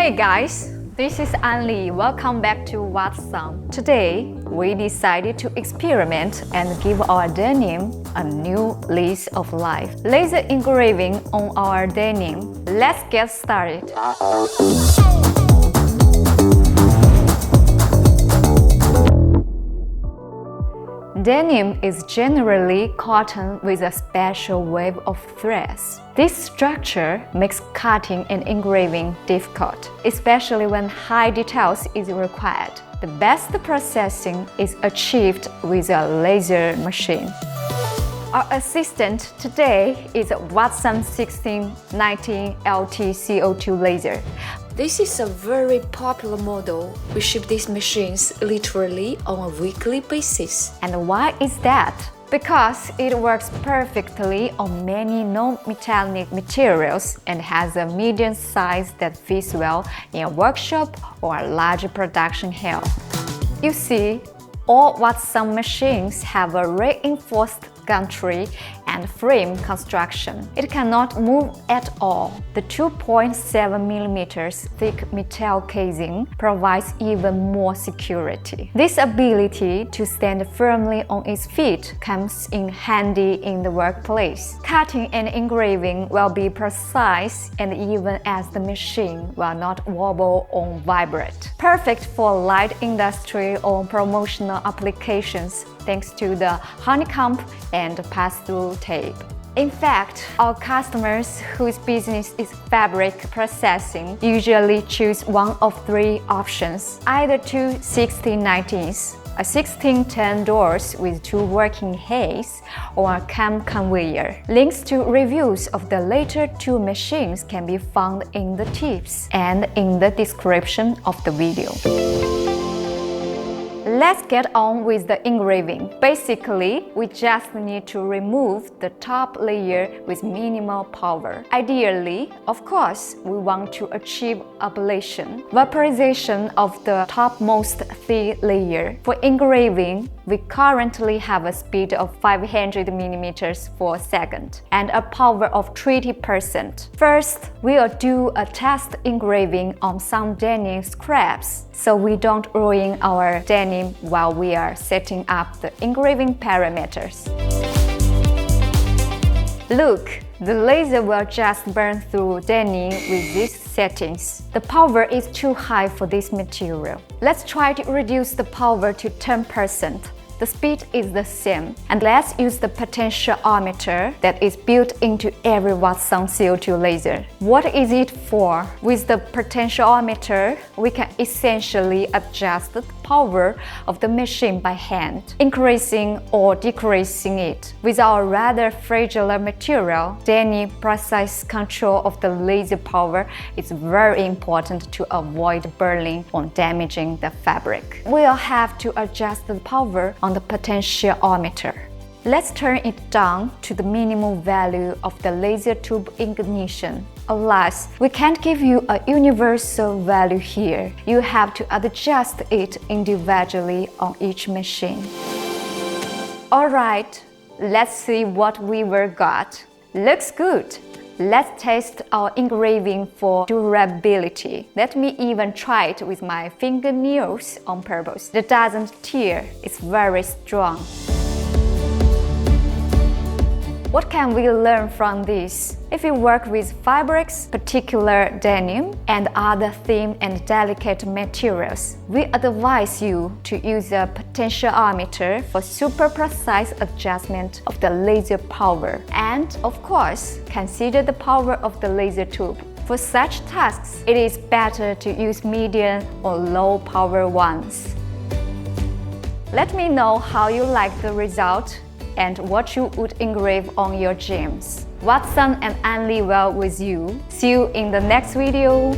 Hey guys, this is Anli. Welcome back to Wattsan. Today, we decided to experiment and give our denim a new lease of life. Laser engraving on our denim. Let's get started. Denim is generally cotton with a special wave of threads. This structure makes cutting and engraving difficult, especially when high details is required. The best processing is achieved with a laser machine. Our assistant today is a Wattsan 1619 LT CO2 laser. This is a very popular model. We ship these machines literally on a weekly basis. And why is that? Because it works perfectly on many non-metallic materials and has a medium size that fits well in a workshop or a large production hall. You see, all Wattsan machines have a reinforced gantry and frame construction. It cannot move at all. The 2.7 mm thick metal casing provides even more security. This ability to stand firmly on its feet comes in handy in the workplace. Cutting and engraving will be precise and even as the machine will not wobble or vibrate. Perfect for light industry or promotional applications thanks to the honeycomb and pass-through tape. In fact, our customers whose business is fabric processing usually choose one of three options, either two 1619s, a 1610 doors with two working heads, or a Cam Conveyer. Links to reviews of the later two machines can be found in the tips and in the description of the video. Let's get on with the engraving. Basically, we just need to remove the top layer with minimal power. Ideally, of course, we want to achieve ablation, vaporization of the topmost thin layer. For engraving, we currently have a speed of 500 mm per second and a power of 30%. First, we'll do a test engraving on some denim scraps so we don't ruin our denim while we are setting up the engraving parameters. Look, the laser will just burn through denim with these settings. The power is too high for this material. Let's try to reduce the power to 10%. The speed is the same, and let's use the potentiometer that is built into every Wattsan CO2 laser. What is it for? With the potentiometer, we can essentially adjust the power of the machine by hand, increasing or decreasing it. With our rather fragile material, denim precise control of the laser power is very important to avoid burning or damaging the fabric. We'll have to adjust the power on the potentiometer. Let's turn it down to the minimum value of the laser tube ignition. Alas, we can't give you a universal value here. You have to adjust it individually on each machine. Alright, let's see what we've got. Looks good. Let's test our engraving for durability. Let me even try it with my fingernails on purpose. It doesn't tear, it's very strong. What can we learn from this? If you work with fabrics, particular denim, and other thin and delicate materials, we advise you to use a potentiometer for super precise adjustment of the laser power. And, of course, consider the power of the laser tube. For such tasks, it is better to use medium or low power ones. Let me know how you like the result and what you would engrave on your gems. Wattsan and Anli well with you. See you in the next video.